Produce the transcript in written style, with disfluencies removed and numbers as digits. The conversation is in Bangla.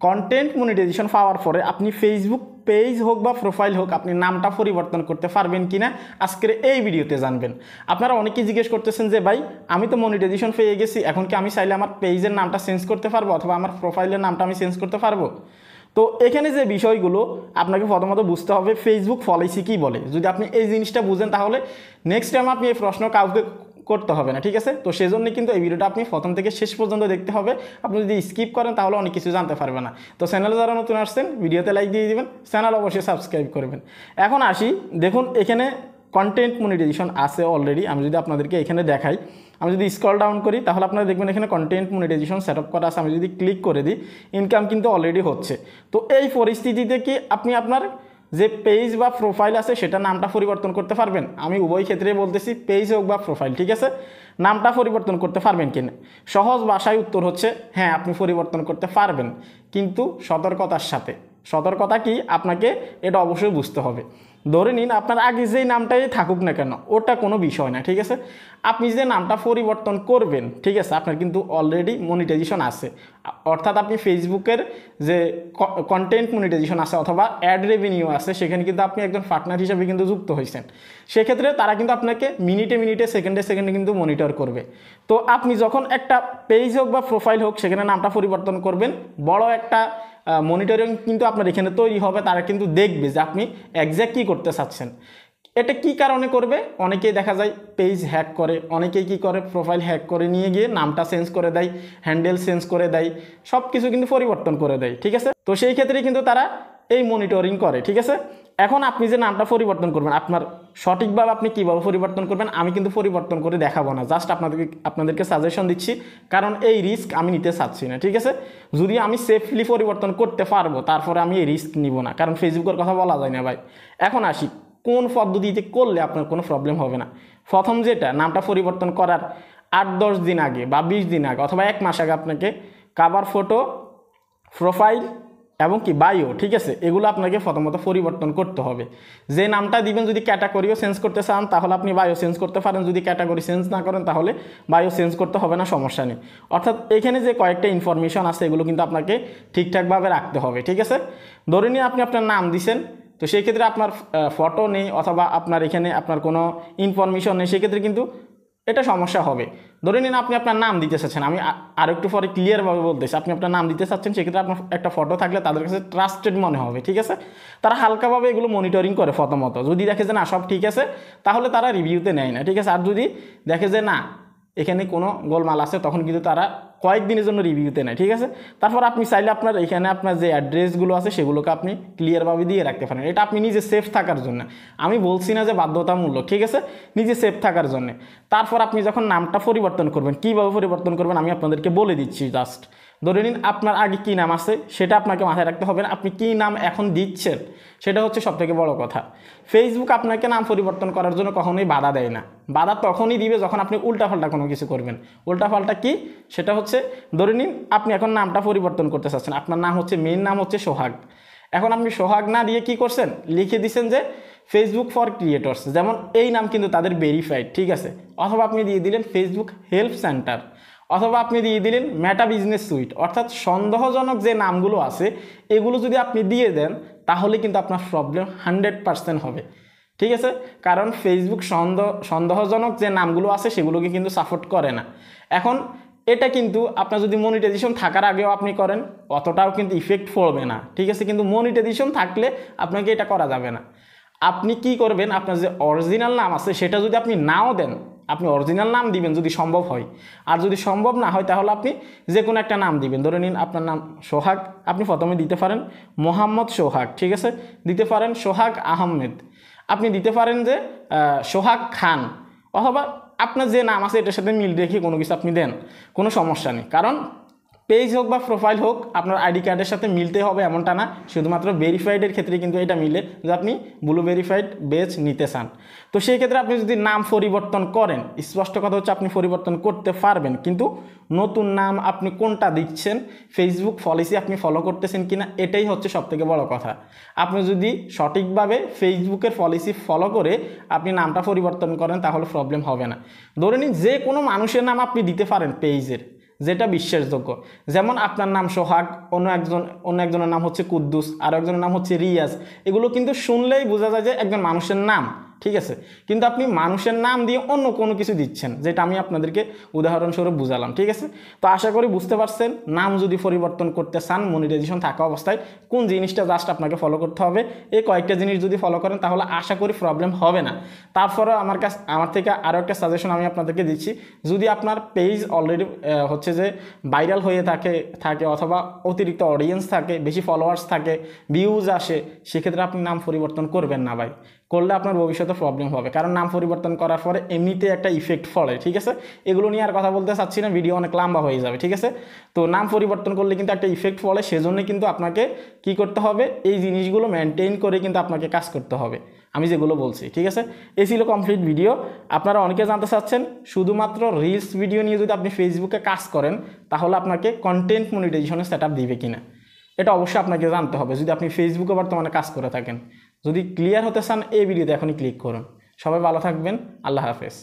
কন্টেন্ট মনিটাইজেশন পাওয়ার পরে আপনি ফেসবুক পেজ হোক বা প্রোফাইল হোক আপনি নামটা পরিবর্তন করতে পারবেন কিনা আজকের এই ভিডিওতে জানবেন। আপনারা অনেকেই জিজ্ঞেস করতেছেন যে ভাই আমি তো মনিটাইজেশন পেয়ে গেছি, এখন কি আমি চাইলে আমার পেজের নামটা চেঞ্জ করতে পারবো অথবা আমার প্রোফাইলের নামটা আমি চেঞ্জ করতে পারবো? তো এখানে যে বিষয়গুলো আপনাকে প্রথমত বুঝতে হবে ফেসবুক পলিসি কী বলে। যদি আপনি এই জিনিসটা বুঝেন তাহলে নেক্সট টাইম আপনি এই প্রশ্ন কাউকে করতে হবে না, ঠিক আছে? তো সেজন্য কিন্তু এই ভিডিওটা আপনি প্রথম থেকে শেষ পর্যন্ত দেখতে হবে। আপনি যদি স্কিপ করেন তাহলে অনেক কিছু জানতে পারবেন না। তো চ্যানেলে যারা নতুন আসছেন ভিডিওতে লাইক দিয়ে দিবেন, চ্যানেল অবশ্যই সাবস্ক্রাইব করবেন। এখন আসি, দেখুন এখানে কন্টেন্ট মনিটাইজেশন আছে অলরেডি। আমি যদি আপনাদেরকে এখানে দেখাই, আমি যদি স্ক্রল ডাউন করি তাহলে আপনারা দেখবেন এখানে কন্টেন্ট মনিটাইজেশন সেট আপ করা আছে। আমি যদি ক্লিক করে দিই ইনকাম কিন্তু অলরেডি হচ্ছে। তো এই পরিস্থিতিতে কি আপনি আপনার যে পেজ বা প্রোফাইল আছে সেটা নামটা পরিবর্তন করতে পারবেন? আমি উভয় ক্ষেত্রে বলতেছি, পেজ হোক বা প্রোফাইল, ঠিক আছে? নামটা পরিবর্তন করতে পারবেন কিনা? সহজ ভাষায় উত্তর হচ্ছে হ্যাঁ, আপনি পরিবর্তন করতে পারবেন, কিন্তু সতর্কতার সাথে। সতর্কতা কি আপনাকে এটা অবশ্যই বুঝতে হবে। ধরে নিন আপনার আগে যেই নামটাই থাকুক না কেন ওটা কোনো বিষয় না, ঠিক আছে? আপনি যে নামটা পরিবর্তন করবেন, ঠিক আছে, আপনার কিন্তু অলরেডি মনিটাইজেশন আছে, অর্থাৎ আপনি ফেসবুকের যে কন্টেন্ট মনিটাইজেশন আছে অথবা অ্যাড রেভিনিউ আছে সেখানে কিন্তু আপনি একজন পার্টনার হিসেবে কিন্তু যুক্ত হয়েছেন। সেক্ষেত্রে তারা কিন্তু আপনাকে মিনিটে মিনিটে সেকেন্ডে সেকেন্ডে কিন্তু মনিটর করবে। তো আপনি যখন একটা পেজ হোক বা প্রোফাইল হোক সেখানে নামটা পরিবর্তন করবেন, বড় একটা মনিটরিং কিন্তু আপনার এখানে তৈরি হবে। তারা কিন্তু দেখবে যে আপনি এক্স্যাক্ট কী করতে চাচ্ছেন। এটা কি কারণে করবে? অনেকেই দেখা যায় পেজ হ্যাক করে, অনেকেই কি করে প্রোফাইল হ্যাক করে নিয়ে গিয়ে নামটা চেঞ্জ করে দেয়, হ্যান্ডেল চেঞ্জ করে দেয়, সব কিছু কিন্তু পরিবর্তন করে দেয়, ঠিক আছে? তো সেই ক্ষেত্রে কিন্তু তারা এই মনিটরিং করে, ঠিক আছে? এখন আপনি যে নামটা পরিবর্তন করবেন আপনার সঠিকভাবে আপনি কীভাবে পরিবর্তন করবেন আমি কিন্তু পরিবর্তন করে দেখাবো না, জাস্ট আপনাদেরকে সাজেশন দিচ্ছি, কারণ এই রিস্ক আমি নিতে চাচ্ছি না, ঠিক আছে? যদি আমি সেফলি পরিবর্তন করতে পারবো তারপরে আমি এই রিস্ক নিব না, কারণ ফেসবুকের কথা বলা যায় না ভাই। এখন আসি কোন পদ্ধতিতে করলে আপনার কোনো প্রবলেম হবে না। প্রথম যেটা, নামটা পরিবর্তন করার 8-10 দিন আগে বা 20 দিন আগে অথবা 1 মাস আগে আপনাকে কভার ফটো, প্রোফাইল এবং কি বায়ো, ঠিক আছে, এগুলো আপনাকে প্রথমত পরিবর্তন করতে হবে। যে নামটা দিবেন যদি ক্যাটাগরিও চেঞ্জ করতে চান তাহলে আপনি বায়ো চেঞ্জ করতে পারেন, যদি ক্যাটাগরি চেঞ্জ না করেন তাহলে বায়ো চেঞ্জ করতে হবে না, সমস্যা নেই। অর্থাৎ এখানে যে কয়েকটা ইনফরমেশন আছে এগুলো কিন্তু আপনাকে ঠিকঠাকভাবে রাখতে হবে, ঠিক আছে? ধরে নিয়ে আপনি আপনার নাম দিছেন, তো সেই ক্ষেত্রে আপনার ফটো নেই অথবা আপনার এখানে আপনার কোনো ইনফরমেশন নেই, সেক্ষেত্রে কিন্তু এটা সমস্যা হবে। ধরে নিন আপনি আপনার নাম দিতে চাচ্ছেন, আমি আর একটু পরে ক্লিয়ারভাবে বলতেছি, আপনি আপনার নাম দিতে চাচ্ছেন, সেক্ষেত্রে আপনার একটা ফটো থাকলে তাদের কাছে ট্রাস্টেড মনে হবে, ঠিক আছে? তারা হালকাভাবে এগুলো মনিটরিং করে প্রথমত। যদি দেখে যে না সব ঠিক আছে তাহলে তারা রিভিউতে নেয় না, ঠিক আছে? আর যদি দেখে যে না এখানে কোনো গোলমাল আছে তখন কিন্তু তারা কয়েকদিনের জন্য রিভিউতে নেয়, ঠিক আছে? তারপর আপনি চাইলে আপনার এখানে আপনার যে অ্যাড্রেসগুলো আছে সেগুলোকে আপনি ক্লিয়ারভাবে দিয়ে রাখতে পারেন। এটা আপনি নিজে সেফ থাকার জন্য, আমি বলছি না যে বাধ্যতামূলক, ঠিক আছে? নিজে সেফ থাকার জন্য। তারপর আপনি যখন নামটা পরিবর্তন করবেন, কীভাবে পরিবর্তন করবেন আমি আপনাদেরকে বলে দিচ্ছি। জাস্ট ধরে নিন আপনার আগে কী নাম আছে সেটা আপনাকে মাথায় রাখতে হবে না, আপনি কী নাম এখন দিচ্ছেন সেটা হচ্ছে সবথেকে বড় কথা। ফেসবুক আপনাকে নাম পরিবর্তন করার জন্য কখনোই বাধা দেয় না। বাধা তখনই দিবে যখন আপনি উল্টাপাল্টা কোনো কিছু করবেন। উল্টাপাল্টা কি? সেটা হচ্ছে ধরে নিন আপনি এখন নামটা পরিবর্তন করতে চাচ্ছেন, আপনার নাম হচ্ছে মেইন নাম হচ্ছে সোহাগ, এখন আপনি সোহাগ না দিয়ে কি করছেন, লিখে দিচ্ছেন যে ফেসবুক ফর ক্রিয়েটর্স, যেমন এই নাম কিন্তু তাদের ভেরিফাইড, ঠিক আছে? অথবা আপনি দিয়ে দিলেন ফেসবুক হেল্প সেন্টার, অথবা আপনি দিয়ে দিলেন মেটা বিজনেস সুইট। অর্থাৎ সন্দেহজনক যে নামগুলো আছে এগুলো যদি আপনি দিয়ে দেন তাহলে কিন্তু আপনার প্রবলেম 100% হবে, ঠিক আছে? কারণ ফেসবুক সন্দেহজনক যে নামগুলো আছে সেগুলোকে কিন্তু সাপোর্ট করে না। এখন এটা কিন্তু আপনার যদি মনিটাইজেশন থাকার আগেও আপনি করেন অতটাও কিন্তু ইফেক্ট পড়বে না, ঠিক আছে? কিন্তু মনিটাইজেশন থাকলে আপনাকে এটা করা যাবে না। আপনি কি করবেন, আপনার যে অরিজিনাল নাম আছে সেটা যদি আপনি নাও দেন, আপনি অরিজিনাল নাম দিবেন যদি সম্ভব হয়, আর যদি সম্ভব না হয় তাহলে আপনি যে কোনো একটা নাম দিবেন। ধরে নিন আপনার নাম সোহাগ, আপনি প্রথমে দিতে পারেন মোহাম্মদ সোহাগ, ঠিক আছে? দিতে পারেন সোহাগ আহমেদ, আপনি দিতে পারেন যে সোহাগ খান, অথবা আপনার যে নাম আছে এটার সাথে মিল রেখে কোনো কিছু আপনি দেন, কোনো সমস্যা নেই। কারণ পেজ হোক বা প্রোফাইল হোক আপনার আইডি কার্ডের সাথে মিলতে হবে এমনটা না, শুধুমাত্র ভেরিফাইডের ক্ষেত্রে কিন্তু এটা মিলে যে আপনি ব্লু ভেরিফাইড বেজ নিতে চান। তো সেই ক্ষেত্রে আপনি যদি নাম পরিবর্তন করেন, স্পষ্ট কথা হচ্ছে আপনি পরিবর্তন করতে পারবেন, কিন্তু নতুন নাম আপনি কোনটা দিচ্ছেন, ফেসবুক পলিসি আপনি ফলো করতেছেন কিনা, এটাই হচ্ছে সবথেকে বড় কথা। আপনি যদি সঠিকভাবে ফেসবুকের পলিসি ফলো করে আপনি নামটা পরিবর্তন করেন তাহলে প্রবলেম হবে না। ধরে নিন যে কোনো মানুষের নাম আপনি দিতে পারেন পেজের, যেটা বিশ্বাসযোগ্য। যেমন আপনার নাম সোহাগ, অন্য একজনের নাম হচ্ছে কুদ্দুস, আর একজনের নাম হচ্ছে রিয়াজ। এগুলো কিন্তু শুনলেই বোঝা যায় যে একজন মানুষের নাম, ঠিক আছে। কিন্তু আপনি মানুষের নাম দিয়ে অন্য কোনো কিছু দিচ্ছেন, যেটা আমি আপনাদেরকে উদাহরণস্বরূপ বুঝালাম, ঠিক আছে। তো আশা করি বুঝতে পারছেন, নাম যদি পরিবর্তন করতে চান মনিটাইজেশন থাকা অবস্থায় কোন জিনিসটা জাস্ট আপনাকে ফলো করতে হবে। এই কয়েকটা জিনিস যদি ফলো করেন তাহলে আশা করি প্রবলেম হবে না। তারপরে আমার থেকে আরও একটা সাজেশন আমি আপনাদেরকে দিচ্ছি, যদি আপনার পেজ অলরেডি হচ্ছে যে ভাইরাল হয়ে থাকে অথবা অতিরিক্ত অডিয়েন্স থাকে, বেশি ফলোয়ার্স থাকে, ভিউজ আসে, সেক্ষেত্রে আপনি নাম পরিবর্তন করবেন না ভাই। করলে আপনার ভবিষ্যতে প্রবলেম হবে, কারণ নাম পরিবর্তন করার পরে এমনিতে একটা ইফেক্ট পড়ে, ঠিক আছে। এগুলো নিয়ে আর কথা বলতে চাচ্ছি না, ভিডিও অনেক লম্বা হয়ে যাবে, ঠিক আছে। তো নাম পরিবর্তন করলে কিন্তু একটা ইফেক্ট পড়ে, সেজন্য কিন্তু আপনাকে কি করতে হবে, এই জিনিসগুলো মেনটেন করে কিন্তু আপনাকে কাজ করতে হবে, আমি যেগুলো বলছি, ঠিক আছে। এই ছিল কমপ্লিট ভিডিও। আপনারা অনেকে জানতে চাচ্ছেন শুধুমাত্র রিলস ভিডিও নিয়ে যদি আপনি ফেসবুকে কাজ করেন তাহলে আপনাকে কন্টেন্ট মনিটাইজেশনের সেটআপ দিবে কিনা, এটা অবশ্যই আপনাকে জানতে হবে যদি আপনি ফেসবুকে বর্তমানে কাজ করে থাকেন। যদি ক্লিয়ার হতে চান এই ভিডিওতে এখনই ক্লিক করুন। সবাই ভালো থাকবেন, আল্লাহ হাফেজ।